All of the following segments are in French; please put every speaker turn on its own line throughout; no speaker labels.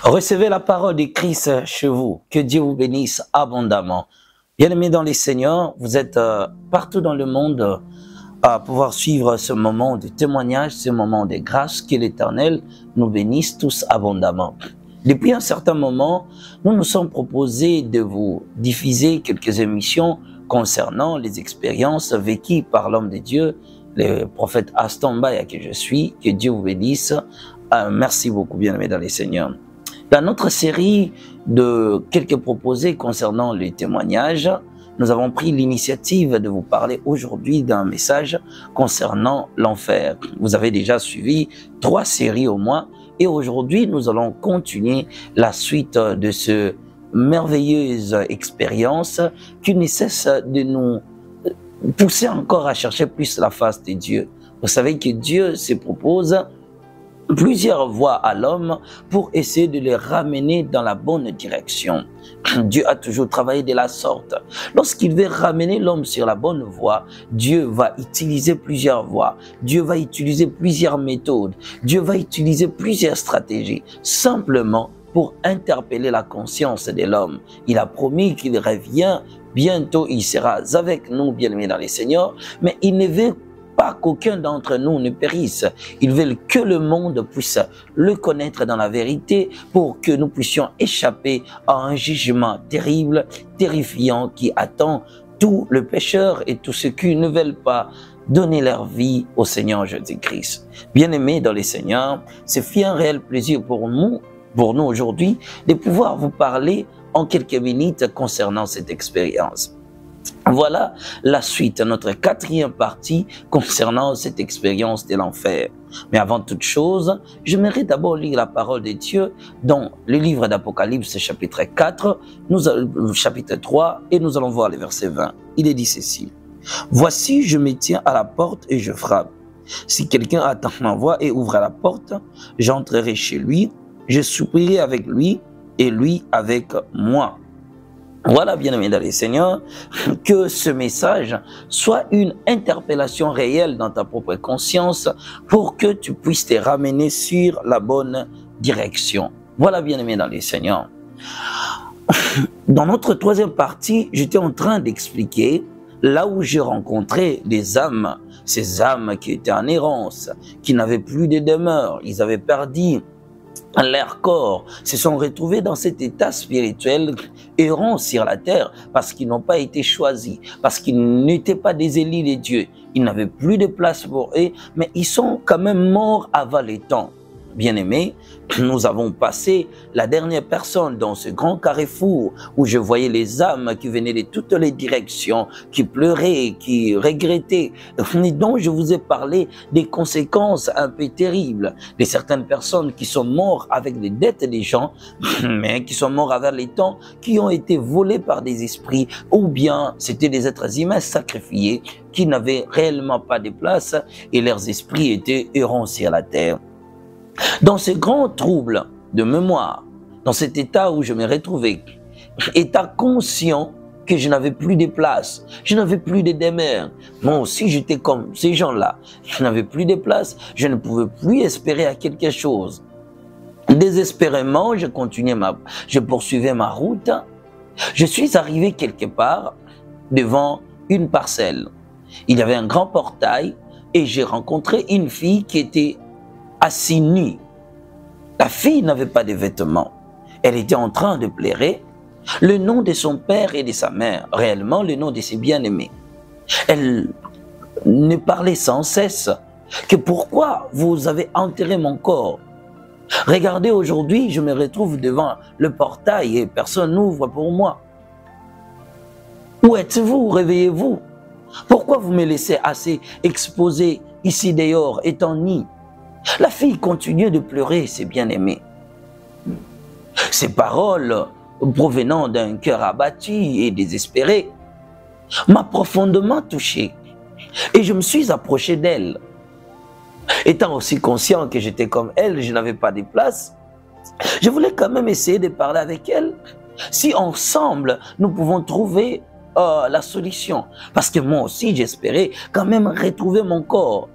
Recevez la parole de Christ chez vous. Que Dieu vous bénisse abondamment. Bien-aimés dans les Seigneurs, vous êtes partout dans le monde à pouvoir suivre ce moment de témoignage, ce moment de grâce. Que l'Éternel nous bénisse tous abondamment. Depuis un certain moment, nous nous sommes proposés de vous diffuser quelques émissions concernant les expériences vécues par l'homme de Dieu, le prophète Aston Mbaye à qui je suis. Que Dieu vous bénisse. Merci beaucoup, bien-aimés dans les Seigneurs. Dans notre série de quelques proposés concernant les témoignages, nous avons pris l'initiative de vous parler aujourd'hui d'un message concernant l'enfer. Vous avez déjà suivi 3 séries au moins et aujourd'hui nous allons continuer la suite de ce merveilleuse expérience qui ne cesse de nous pousser encore à chercher plus la face de Dieu. Vous savez que Dieu se propose plusieurs voies à l'homme pour essayer de les ramener dans la bonne direction. Dieu a toujours travaillé de la sorte. Lorsqu'il veut ramener l'homme sur la bonne voie, Dieu va utiliser plusieurs voies. Dieu va utiliser plusieurs méthodes. Dieu va utiliser plusieurs stratégies, simplement pour interpeller la conscience de l'homme. Il a promis qu'il revient. Bientôt, il sera avec nous, bien-aimés dans les Seigneurs, mais il ne veut pas qu'aucun d'entre nous ne périsse. Ils veulent que le monde puisse le connaître dans la vérité pour que nous puissions échapper à un jugement terrible, terrifiant qui attend tous les pécheurs et tous ceux qui ne veulent pas donner leur vie au Seigneur Jésus-Christ. Bien-aimés dans les Seigneurs, c'est un réel plaisir pour nous aujourd'hui de pouvoir vous parler en quelques minutes concernant cette expérience. Voilà la suite, notre 4e partie concernant cette expérience de l'enfer. Mais avant toute chose, j'aimerais d'abord lire la parole de Dieu dans le livre d'Apocalypse, chapitre 4, chapitre 3, et nous allons voir le verset 20. Il est dit ceci: « Voici, je me tiens à la porte et je frappe. Si quelqu'un attend ma voix et ouvre la porte, j'entrerai chez lui, je soupirai avec lui et lui avec moi. » Voilà, bien-aimés dans les Seigneurs, que ce message soit une interpellation réelle dans ta propre conscience pour que tu puisses te ramener sur la bonne direction. Voilà, bien-aimés dans les Seigneurs. Dans notre 3e partie, j'étais en train d'expliquer là où j'ai rencontré des âmes, ces âmes qui étaient en errance, qui n'avaient plus de demeure, ils avaient perdu leur corps, se sont retrouvés dans cet état spirituel errant sur la terre parce qu'ils n'ont pas été choisis, parce qu'ils n'étaient pas des élus de Dieu. Ils n'avaient plus de place pour eux, mais ils sont quand même morts avant le temps. Bien-aimés, nous avons passé la dernière personne dans ce grand carrefour où je voyais les âmes qui venaient de toutes les directions, qui pleuraient, qui regrettaient, et dont je vous ai parlé des conséquences un peu terribles de certaines personnes qui sont mortes avec les dettes des gens, mais qui sont morts avec les temps, qui ont été volés par des esprits, ou bien c'était des êtres humains sacrifiés qui n'avaient réellement pas de place et leurs esprits étaient errants sur la terre. Dans ce grand trouble de mémoire, dans cet état où je me retrouvais, état conscient que je n'avais plus de place, je n'avais plus de demeure. Moi aussi, j'étais comme ces gens-là. Je n'avais plus de place, je ne pouvais plus espérer à quelque chose. Désespérément, je poursuivais ma route. Je suis arrivé quelque part devant une parcelle. Il y avait un grand portail et j'ai rencontré une fille qui était assise nue. La fille n'avait pas de vêtements. Elle était en train de pleurer le nom de son père et de sa mère, réellement le nom de ses bien-aimés. Elle ne parlait sans cesse que pourquoi vous avez enterré mon corps. Regardez, aujourd'hui, je me retrouve devant le portail et personne n'ouvre pour moi. Où êtes-vous? Réveillez-vous. Pourquoi vous me laissez assez exposé ici dehors, étant nue? La fille continuait de pleurer ses bien-aimés. Ces paroles, provenant d'un cœur abattu et désespéré, m'a profondément touché. Et je me suis approché d'elle. Étant aussi conscient que j'étais comme elle, je n'avais pas de place, je voulais quand même essayer de parler avec elle. Si ensemble, nous pouvons trouver la solution. Parce que moi aussi, j'espérais quand même retrouver mon corps,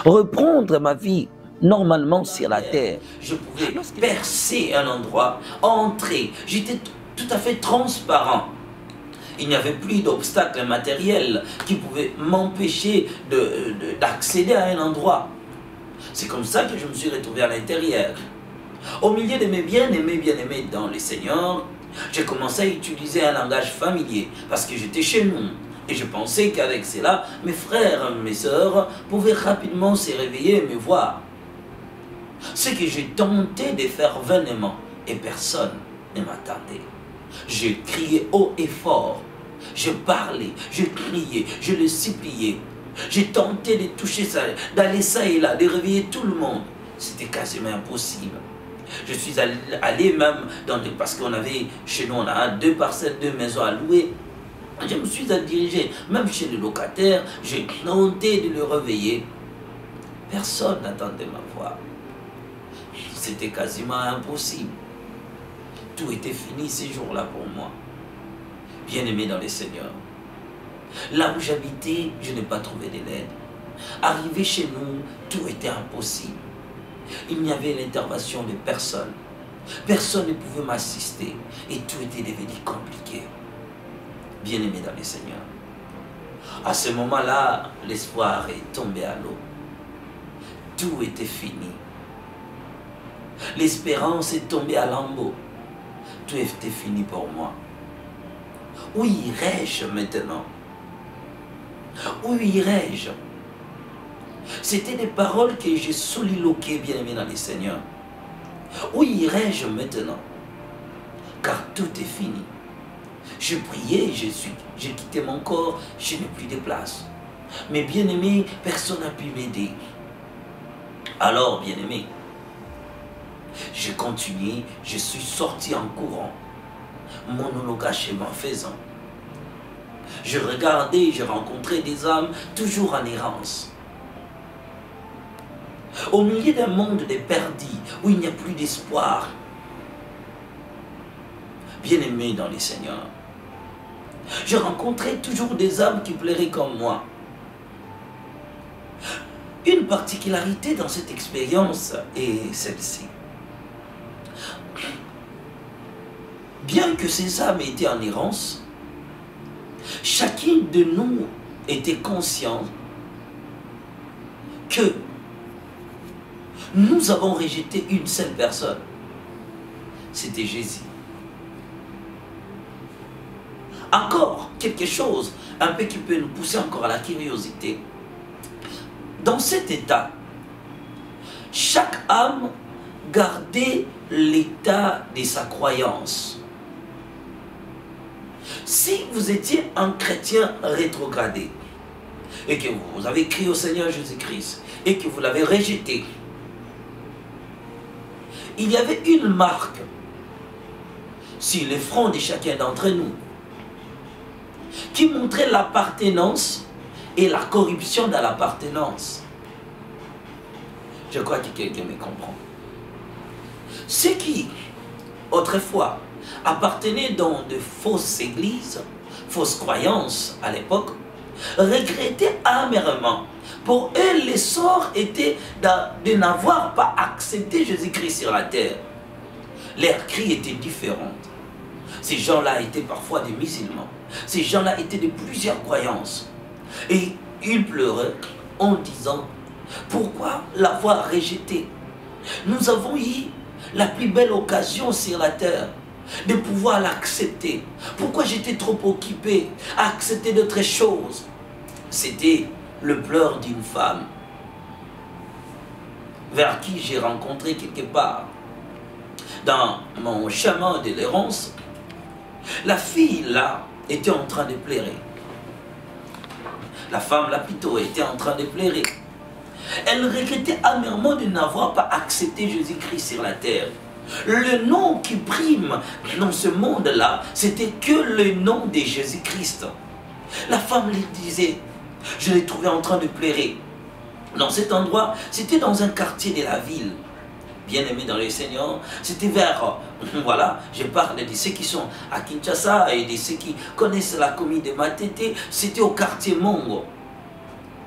reprendre ma vie. normalement sur la terre.
Je pouvais percer un endroit, entrer. J'étais tout à fait transparent. Il n'y avait plus d'obstacles matériels qui pouvaient m'empêcher d'accéder à un endroit. C'est comme ça que je me suis retrouvé à l'intérieur. Au milieu de mes bien-aimés dans le Seigneur, j'ai commencé à utiliser un langage familier parce que j'étais chez nous. Et je pensais qu'avec cela, mes frères, mes sœurs pouvaient rapidement se réveiller et me voir. Ce que j'ai tenté de faire vainement et personne ne m'attendait. Je criais haut et fort. Je parlais, je criais, je le suppliais. J'ai tenté de toucher ça, d'aller ça et là, de réveiller tout le monde. C'était quasiment impossible. Je suis allé même parce qu'on avait, chez nous, on a 2 parcelles, 2 maisons à louer. Je me suis dirigé, même chez le locataire, j'ai tenté de le réveiller. Personne n'attendait ma voix. C'était quasiment impossible. Tout était fini ces jours-là pour moi. Bien-aimé dans le Seigneur. Là où j'habitais, je n'ai pas trouvé de l'aide. Arrivé chez nous, tout était impossible. Il n'y avait l'intervention de personne. Personne ne pouvait m'assister. Et tout était devenu compliqué. Bien-aimé dans le Seigneur. À ce moment-là, l'espoir est tombé à l'eau. Tout était fini. L'espérance est tombée à lambeaux. Tout était fini pour moi. Où irais-je maintenant? Où irais-je? C'était des paroles que j'ai soliloquées, bien-aimé dans le Seigneur. Où irais-je maintenant? Car tout est fini. Je priais, j'ai quitté mon corps, je n'ai plus de place. Mais bien-aimé, personne n'a pu m'aider. Alors, bien-aimé, j'ai continué, je suis sorti en courant, monologachement faisant. Je regardais, je rencontrais des âmes toujours en errance. Au milieu d'un monde de perdus, où il n'y a plus d'espoir. Bien-aimé dans les Seigneurs, je rencontrais toujours des âmes qui plairaient comme moi. Une particularité dans cette expérience est celle-ci. Bien que ces âmes étaient en errance, chacun de nous était conscient que nous avons rejeté une seule personne. C'était Jésus. Encore quelque chose, un peu qui peut nous pousser encore à la curiosité. Dans cet état, chaque âme gardait l'état de sa croyance. Si vous étiez un chrétien rétrogradé et que vous avez crié au Seigneur Jésus-Christ et que vous l'avez rejeté, il y avait une marque sur le front de chacun d'entre nous qui montrait l'appartenance et la corruption dans l'appartenance. Je crois que quelqu'un me comprend. Ceux qui, autrefois, appartenaient dans de fausses églises, fausses croyances à l'époque, regrettaient amèrement. Pour eux, le sort était de n'avoir pas accepté Jésus-Christ sur la terre. Leur cri était différent. Ces gens-là étaient parfois des musulmans. Ces gens-là étaient de plusieurs croyances. Et ils pleuraient en disant, pourquoi l'avoir rejeté? Nous avons eu la plus belle occasion sur la terre de pouvoir l'accepter. Pourquoi j'étais trop occupé à accepter d'autres choses? C'était le pleur d'une femme vers qui j'ai rencontré quelque part dans mon chemin de l'errance. La fille là était en train de pleurer. La femme là plutôt était en train de pleurer. Elle regrettait amèrement de n'avoir pas accepté Jésus-Christ sur la terre. Le nom qui prime dans ce monde-là, c'était que le nom de Jésus-Christ. La femme lui disait, je l'ai trouvé en train de pleurer. Dans cet endroit, c'était dans un quartier de la ville. Bien-aimé dans le Seigneur, c'était vers, voilà, je parle de ceux qui sont à Kinshasa et de ceux qui connaissent la commune de Matete, c'était au quartier Mongo.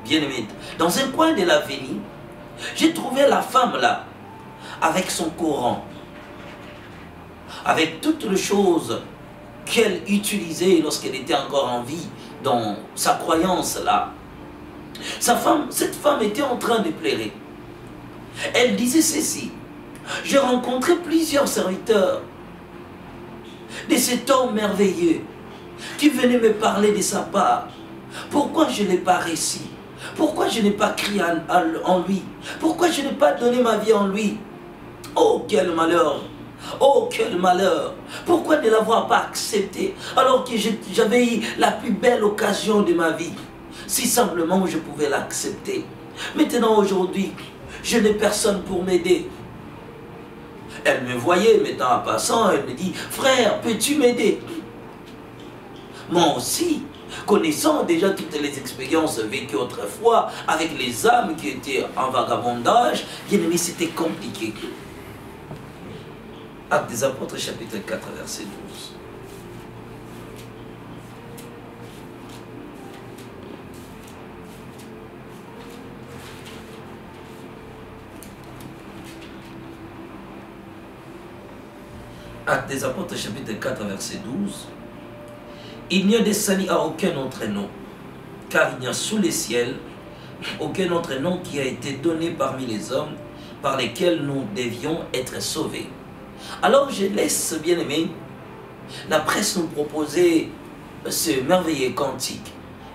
Bien-aimé, dans un coin de l'avenue, J'ai trouvé la femme là, avec son Coran, avec toutes les choses qu'elle utilisait lorsqu'elle était encore en vie, dans sa croyance là. Cette femme était en train de pleurer. Elle disait ceci: j'ai rencontré plusieurs serviteurs de cet homme merveilleux qui venait me parler de sa part. Pourquoi je n'ai pas réussi? Pourquoi je n'ai pas crié en lui? Pourquoi je n'ai pas donné ma vie en lui? Oh, quel malheur! Oh, quel malheur! Pourquoi ne l'avoir pas accepté alors que j'avais eu la plus belle occasion de ma vie? Si simplement je pouvais l'accepter. Maintenant, aujourd'hui, je n'ai personne pour m'aider. Elle me voyait maintenant en passant, elle me dit: frère, peux-tu m'aider? Moi aussi, connaissant déjà toutes les expériences vécues autrefois avec les âmes qui étaient en vagabondage, bien aimé, c'était compliqué. Actes des Apôtres, chapitre 4, verset 12. Actes des Apôtres, chapitre 4, verset 12. Il n'y a de salut à aucun autre nom, car il n'y a sous les ciels aucun autre nom qui a été donné parmi les hommes par lesquels nous devions être sauvés. Alors je laisse, bien aimé, la presse nous proposer ce merveilleux cantique.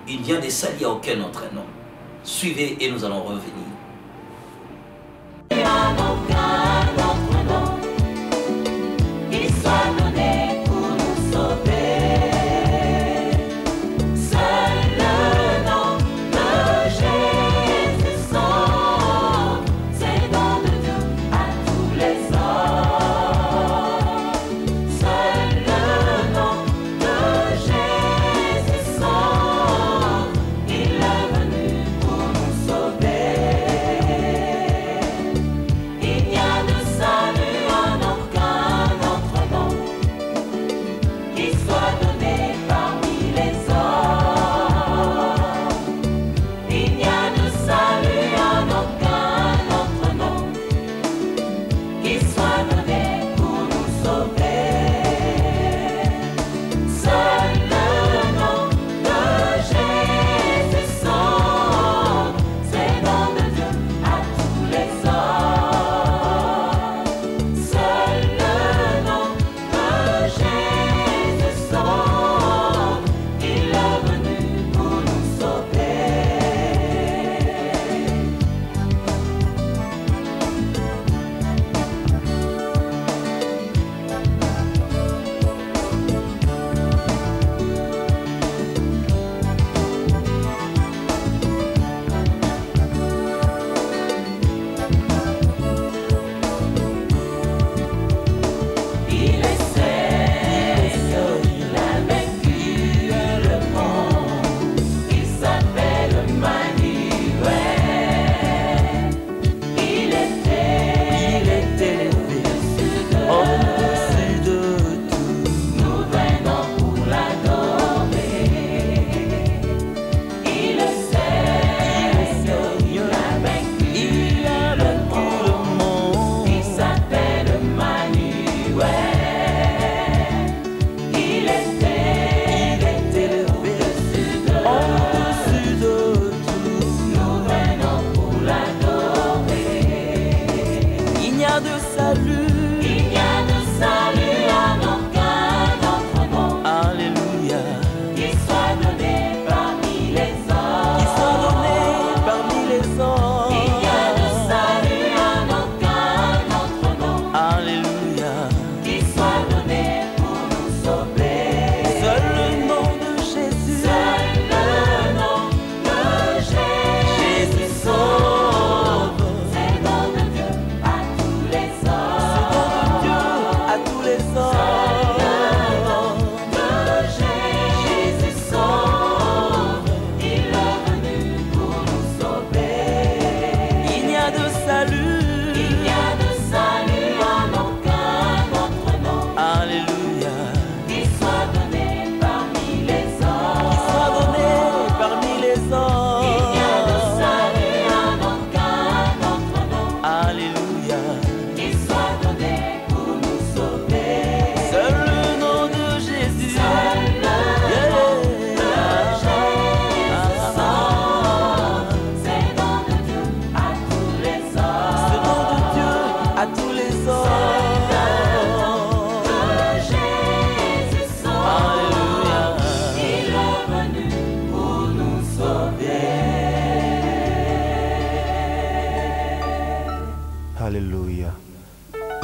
Il n'y a de salut à aucun autre nom. Suivez et nous allons revenir.
Il est venu pour nous sauver.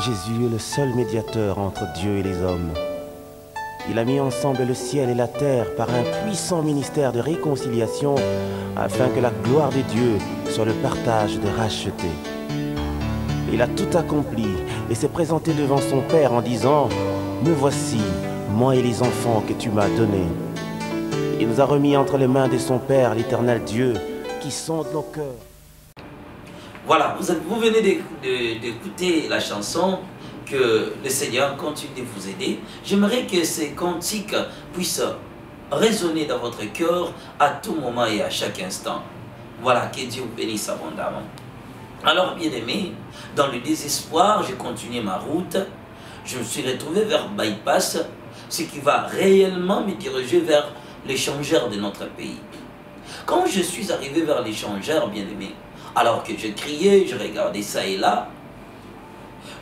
Jésus est le seul médiateur entre Dieu et les hommes. Il a mis ensemble le ciel et la terre par un puissant ministère de réconciliation afin que la gloire de Dieu soit le partage des rachetés. Il a tout accompli et s'est présenté devant son Père en disant « Me voici, moi et les enfants que tu m'as donnés. » Il nous a remis entre les mains de son Père, l'Éternel Dieu, qui sonde nos cœurs.
Voilà, vous venez d'écouter la chanson. Que le Seigneur continue de vous aider. J'aimerais que ces cantiques puissent résonner dans votre cœur à tout moment et à chaque instant. Voilà, que Dieu vous bénisse abondamment. Alors, bien-aimés, dans le désespoir, j'ai continué ma route. Je me suis retrouvé vers Bypass, ce qui va réellement me diriger vers l'échangeur de notre pays. Quand je suis arrivé vers l'échangeur, bien-aimés, alors que je criais, je regardais ça et là,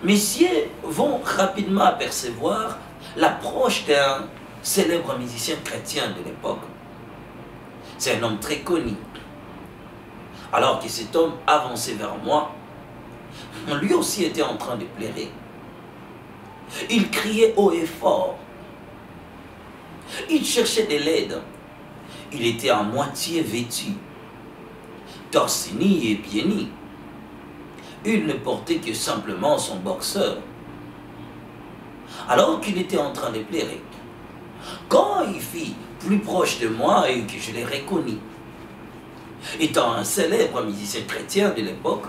messieurs vont rapidement apercevoir l'approche d'un célèbre musicien chrétien de l'époque. C'est un homme très connu. Alors que cet homme avançait vers moi, lui aussi était en train de pleurer. Il criait haut et fort. Il cherchait de l'aide. Il était à moitié vêtu, torse nu et pieds nus. Il ne portait que simplement son boxeur. Alors qu'il était en train de pleurer, quand il fit plus proche de moi et que je l'ai reconnu, étant un célèbre musicien chrétien de l'époque,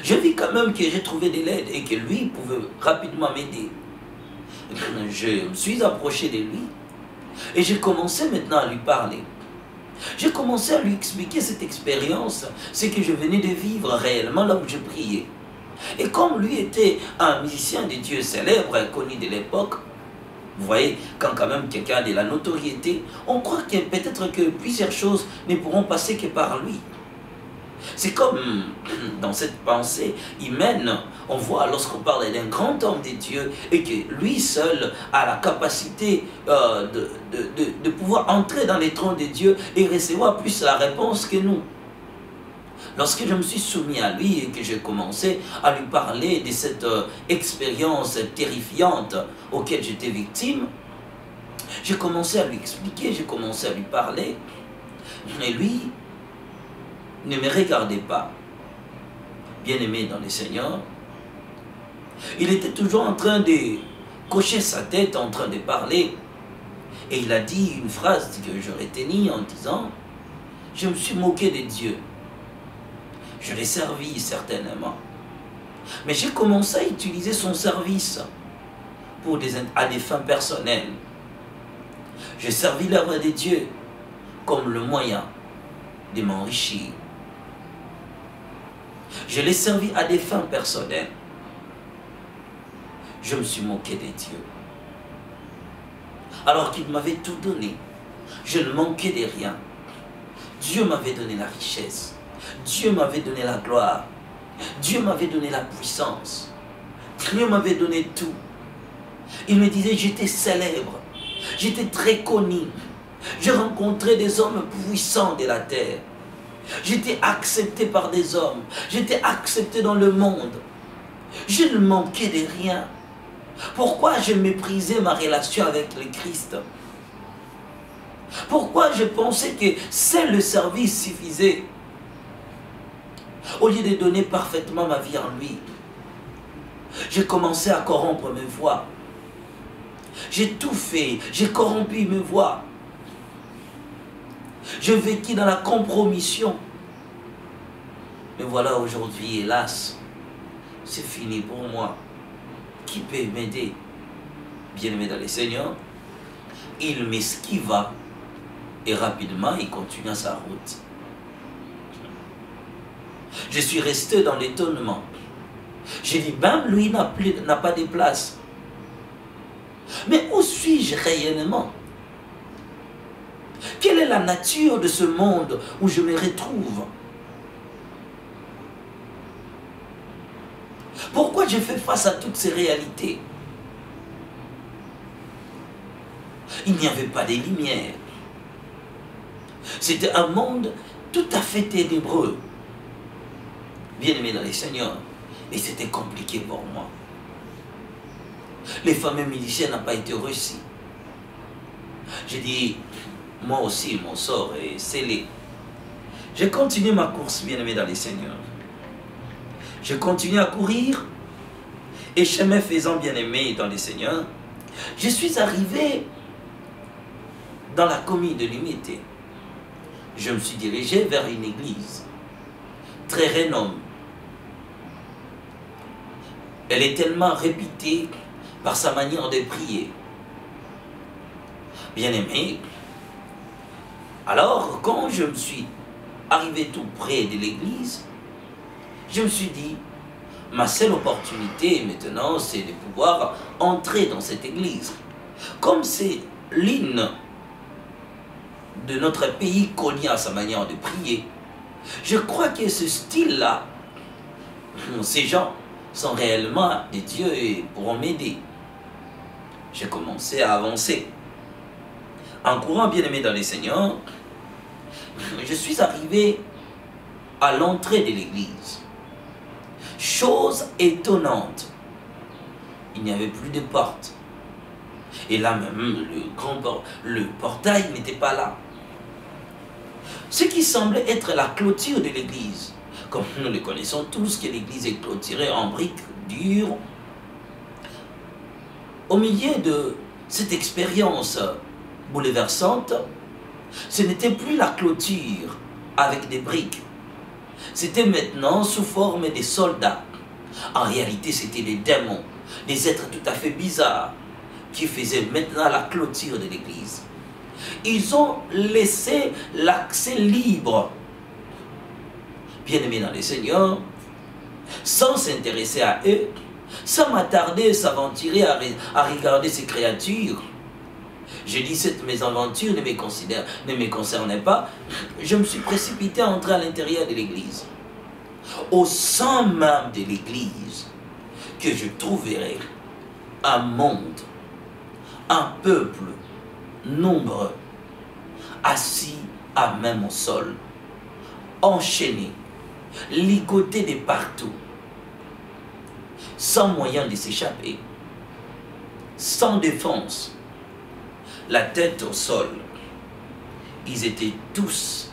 je vis quand même que j'ai trouvé de l'aide et que lui pouvait rapidement m'aider. Je me suis approché de lui et j'ai commencé maintenant à lui parler. J'ai commencé à lui expliquer cette expérience, ce que je venais de vivre réellement là où je priais. Et comme lui était un musicien de Dieu célèbre, connu de l'époque, vous voyez, quand même quelqu'un a de la notoriété, on croit que peut-être que plusieurs choses ne pourront passer que par lui. C'est comme dans cette pensée humaine, on voit lorsqu'on parle d'un grand homme de Dieu et que lui seul a la capacité de pouvoir entrer dans les trônes de Dieu et recevoir plus la réponse que nous. Lorsque je me suis soumis à lui et que j'ai commencé à lui parler de cette expérience terrifiante auquel j'étais victime, j'ai commencé à lui expliquer, j'ai commencé à lui parler. Et lui ne me regardait pas. Bien-aimé dans le Seigneur, il était toujours en train de cocher sa tête, en train de parler. Et il a dit une phrase que je retenais en disant « Je me suis moqué de Dieu. Je l'ai servi certainement. Mais j'ai commencé à utiliser son service à des fins personnelles. J'ai servi l'œuvre de Dieu comme le moyen de m'enrichir. Je l'ai servi à des fins personnelles. Je me suis moqué de Dieu. Alors qu'il m'avait tout donné. Je ne manquais de rien. Dieu m'avait donné la richesse. Dieu m'avait donné la gloire. Dieu m'avait donné la puissance. Dieu m'avait donné tout. Il me disait, j'étais célèbre. J'étais très connu. J'ai rencontré des hommes puissants de la terre. J'étais accepté par des hommes. J'étais accepté dans le monde. Je ne manquais de rien. Pourquoi je méprisais ma relation avec le Christ? Pourquoi je pensais que seul le service suffisait? Au lieu de donner parfaitement ma vie en lui, j'ai commencé à corrompre mes voies. J'ai tout fait. J'ai corrompu mes voies. Je vécu dans la compromission. Mais voilà, aujourd'hui, hélas, c'est fini pour moi. Qui peut m'aider? Bien-aimé dans le Seigneur, il m'esquiva et rapidement, il continua sa route. Je suis resté dans l'étonnement. J'ai dit, même lui n'a pas de place. Mais où suis-je réellement? Quelle est la nature de ce monde où je me retrouve? Pourquoi je fais face à toutes ces réalités? Il n'y avait pas de lumière. C'était un monde tout à fait ténébreux. Bien-aimé dans les Seigneurs, Et c'était compliqué pour moi. Les fameux musiciens n'ont pas été réussis. J'ai dit, moi aussi, mon sort est scellé. J'ai continué ma course, bien-aimé dans les Seigneurs. Je continue à courir. Et chemin faisant, bien-aimé dans les Seigneurs, je suis arrivé dans la commune de l'Unité. Je me suis dirigé vers une église très renommée. Elle est tellement réputée par sa manière de prier. Bien-aimé, alors quand je me suis arrivé tout près de l'église, je me suis dit, ma seule opportunité maintenant, c'est de pouvoir entrer dans cette église. Comme c'est l'hymne de notre pays connu à sa manière de prier, je crois que ce style-là, ces gens sont réellement des dieux et pourront m'aider. J'ai commencé à avancer. En courant, bien-aimé dans les Seigneurs, je suis arrivé à l'entrée de l'église. Chose étonnante, il n'y avait plus de porte. Et là même, le portail n'était pas là. Ce qui semblait être la clôture de l'église, comme nous le connaissons tous, que l'église est clôturée en briques dures. Au milieu de cette expérience bouleversante, ce n'était plus la clôture avec des briques. C'était maintenant sous forme de soldats. En réalité, c'était des démons, des êtres tout à fait bizarres qui faisaient maintenant la clôture de l'église. Ils ont laissé l'accès libre, bien-aimés dans les Seigneurs, sans s'intéresser à eux, sans m'attarder, s'aventurer à regarder ces créatures. J'ai dit, cette mésaventure ne me concernait pas. Je me suis précipité à entrer à l'intérieur de l'église. Au sein même de l'église, que je trouverai un monde, un peuple nombreux, assis à même au sol, enchaînés, ligotés de partout, sans moyen de s'échapper, sans défense, la tête au sol. Ils étaient tous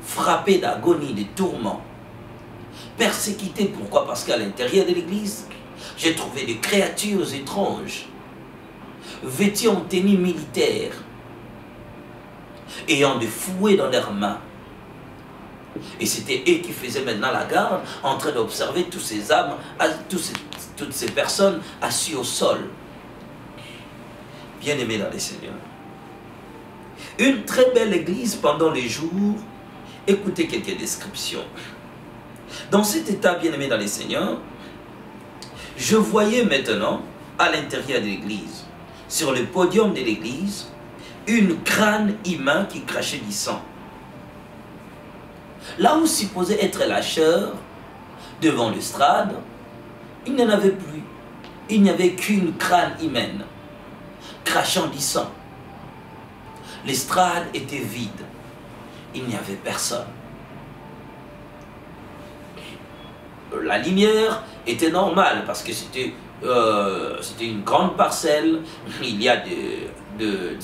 frappés d'agonie, de tourments, persécutés. Pourquoi? Parce qu'à l'intérieur de l'église, j'ai trouvé des créatures étranges, vêtues en tenue militaire, ayant des fouets dans leurs mains. Et c'était eux qui faisaient maintenant la garde, en train d'observer tous ces âmes, toutes ces personnes assises au sol. Bien-aimés dans les Seigneurs. Une très belle église pendant les jours. Écoutez quelques descriptions. Dans cet état, bien-aimés dans les Seigneurs, je voyais maintenant, à l'intérieur de l'église, sur le podium de l'église, une crâne humain qui crachait du sang. Là où supposait être la chair, devant l'estrade, il n'y en avait plus. Il n'y avait qu'une crâne humaine, crachant du sang. L'estrade était vide. Il n'y avait personne. La lumière était normale parce que c'était une grande parcelle. Il y a des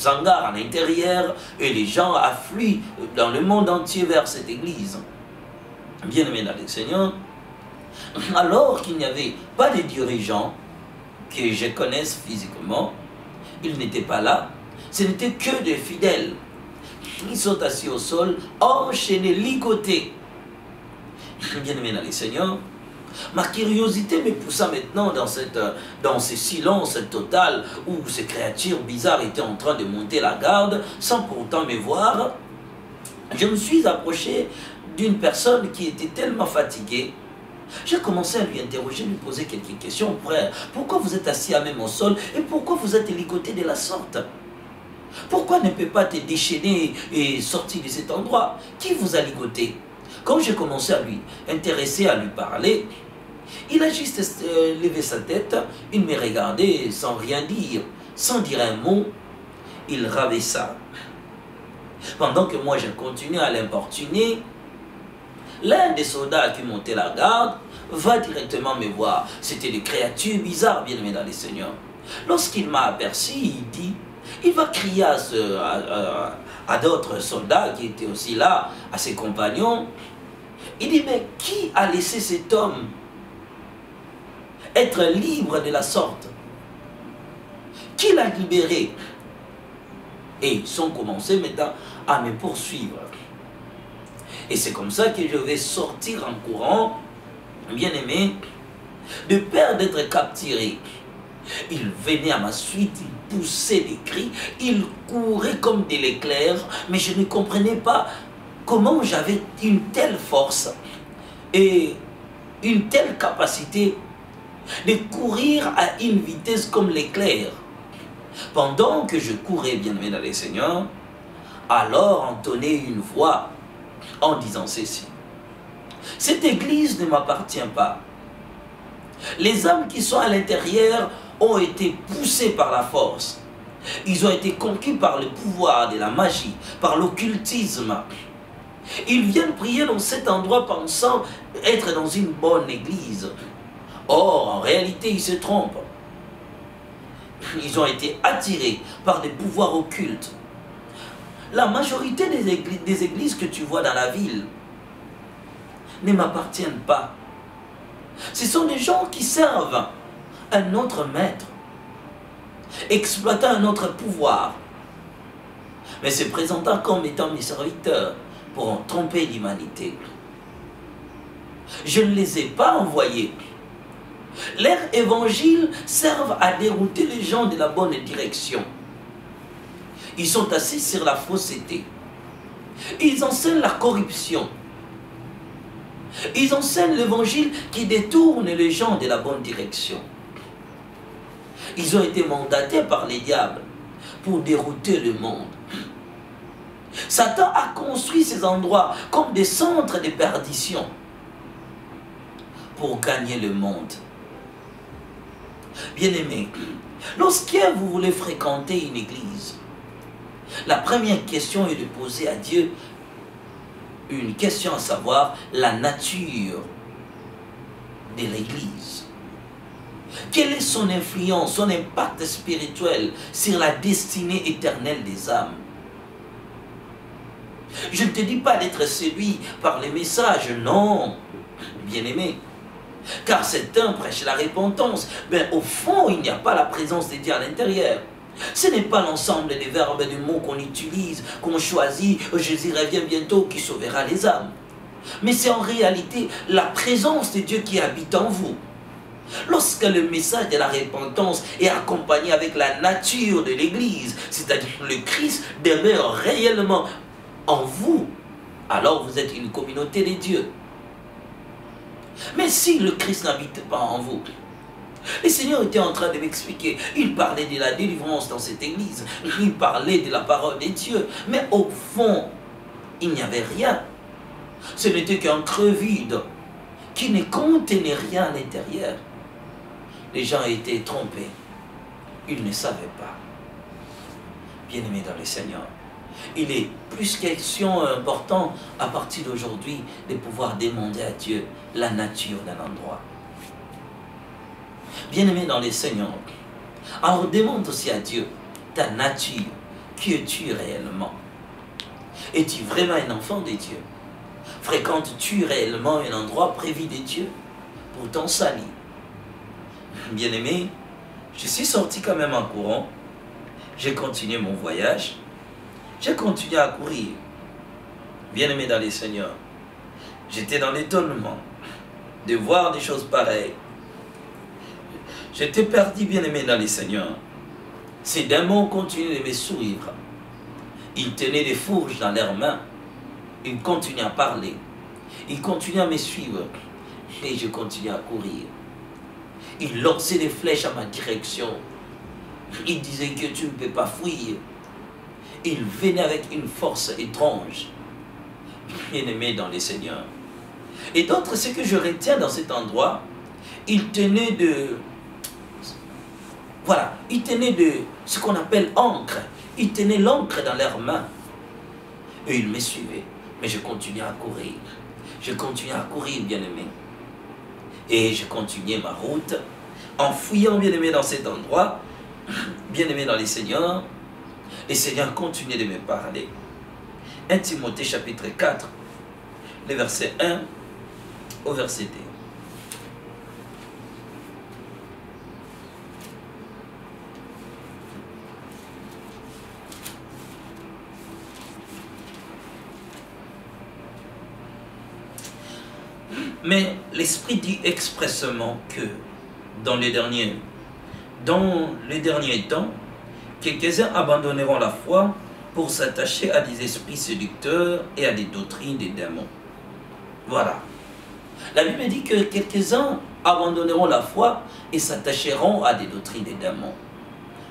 hangars à l'intérieur et les gens affluent dans le monde entier vers cette église. Bien-aimés dans le Seigneur, alors qu'il n'y avait pas de dirigeants que je connaisse physiquement, ils n'étaient pas là, ce n'étaient que des fidèles. Ils sont assis au sol, enchaînés, ligotés. Bien-aimés dans le Seigneur, ma curiosité me poussa maintenant dans ce silence total où ces créatures bizarres étaient en train de monter la garde sans pourtant me voir. Je me suis approché d'une personne qui était tellement fatiguée. J'ai commencé à lui interroger, lui poser quelques questions. Frère, pourquoi vous êtes assis à même au sol et pourquoi vous êtes ligoté de la sorte? Pourquoi ne peut pas te déchaîner et sortir de cet endroit? Qui vous a ligoté? Quand j'ai commencé à lui intéresser, à lui parler, il a juste levé sa tête, il me regardait sans rien dire, sans dire un mot, il rabaissa. Pendant que moi je continuais à l'importuner, L'un des soldats qui montait la garde va directement me voir. C'était des créatures bizarres, bien aimés dans les seigneurs. Lorsqu'il m'a aperçu, il dit, il va crier à d'autres soldats qui étaient aussi là, à ses compagnons. Il dit, mais qui a laissé cet homme être libre de la sorte? Qui l'a libéré? Et ils sont commencés maintenant à me poursuivre. Et c'est comme ça que je vais sortir en courant, bien aimé, de peur d'être capturé. Il venait à ma suite, il poussait des cris, il courait comme de l'éclair, mais je ne comprenais pas comment j'avais une telle force et une telle capacité de courir à une vitesse comme l'éclair. Pendant que je courais, bien aimé dans les seigneurs, alors entonnait une voix en disant ceci: cette église ne m'appartient pas. Les âmes qui sont à l'intérieur ont été poussées par la force. Ils ont été conquis par le pouvoir de la magie, par l'occultisme. Ils viennent prier dans cet endroit pensant être dans une bonne église. Or, en réalité, ils se trompent. Ils ont été attirés par des pouvoirs occultes. La majorité des églises que tu vois dans la ville ne m'appartiennent pas. Ce sont des gens qui servent un autre maître, exploitant un autre pouvoir, mais se présentant comme étant mes serviteurs pour en tromper l'humanité. Je ne les ai pas envoyés. Leurs évangiles servent à dérouter les gens de la bonne direction. Ils sont assis sur la fausseté. Ils enseignent la corruption. Ils enseignent l'évangile qui détourne les gens de la bonne direction. Ils ont été mandatés par les diables pour dérouter le monde. Satan a construit ces endroits comme des centres de perdition pour gagner le monde. Bien-aimés, lorsque vous voulez fréquenter une église, la première question est de poser à Dieu une question, à savoir la nature de l'église. Quelle est son influence, son impact spirituel sur la destinée éternelle des âmes? Je ne te dis pas d'être séduit par les messages, non, bien-aimé. Car certains prêchent la repentance, mais au fond, il n'y a pas la présence de Dieu à l'intérieur. Ce n'est pas l'ensemble des verbes et des mots qu'on utilise, qu'on choisit, Jésus revient bientôt, qui sauvera les âmes. Mais c'est en réalité la présence de Dieu qui habite en vous. Lorsque le message de la repentance est accompagné avec la nature de l'Église, c'est-à-dire le Christ demeure réellement en vous, alors vous êtes une communauté de Dieu. Mais si le Christ n'habite pas en vous, le Seigneur était en train de m'expliquer, il parlait de la délivrance dans cette église, il parlait de la parole de Dieu, mais au fond, il n'y avait rien. Ce n'était qu'un creux vide qui ne contenait rien à l'intérieur. Les gens étaient trompés, ils ne savaient pas. Bien-aimés dans le Seigneur, il est plus question important à partir d'aujourd'hui de pouvoir demander à Dieu la nature d'un endroit. Bien-aimé dans les Seigneurs, alors demande aussi à Dieu ta nature. Qui es-tu réellement? Es-tu vraiment un enfant de Dieu? Fréquentes-tu réellement un endroit prévu de Dieu pour ton salut? Bien-aimé, je suis sorti quand même en courant. J'ai continué mon voyage. J'ai continué à courir. Bien-aimé dans les Seigneurs, j'étais dans l'étonnement de voir des choses pareilles. J'étais perdu, bien-aimé dans les Seigneurs. Ces démons continuaient de me suivre. Ils tenaient des fourches dans leurs mains. Ils continuaient à parler. Ils continuaient à me suivre. Et je continuais à courir. Ils lançaient des flèches à ma direction. Ils disaient que tu ne peux pas fuir. Ils venaient avec une force étrange. Bien-aimé dans les Seigneurs. Et d'autres, ce que je retiens dans cet endroit, ils tenaient de... Voilà, ils tenaient de ce qu'on appelle encre. Ils tenaient l'encre dans leurs mains. Et ils me suivaient. Mais je continuais à courir. je continuais à courir, bien-aimé. Et je continuais ma route en fouillant, bien-aimé, dans cet endroit, bien-aimé dans les Seigneurs. Les Seigneurs continuaient de me parler. 1 Timothée chapitre 4, les versets 1 au verset 2. Mais l'Esprit dit expressément que dans les derniers temps, quelques-uns abandonneront la foi pour s'attacher à des esprits séducteurs et à des doctrines des démons. Voilà. La Bible dit que quelques-uns abandonneront la foi et s'attacheront à des doctrines des démons.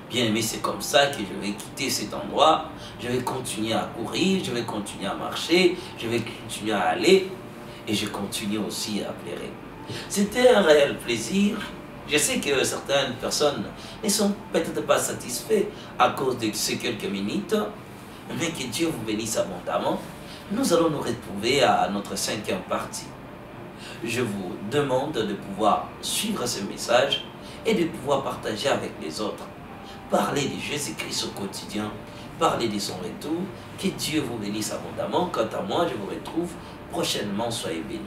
Bien aimé, c'est comme ça que je vais quitter cet endroit. Je vais continuer à courir, je vais continuer à marcher, je vais continuer à aller. Et je continue aussi à pleurer. C'était un réel plaisir. Je sais que certaines personnes ne sont peut-être pas satisfaites à cause de ces quelques minutes, mais que Dieu vous bénisse abondamment. Nous allons nous retrouver à notre 5e partie. Je vous demande de pouvoir suivre ce message et de pouvoir partager avec les autres. Parler de Jésus-Christ au quotidien, parler de son retour. Que Dieu vous bénisse abondamment. Quant à moi, je vous retrouve prochainement. Soyez bénis.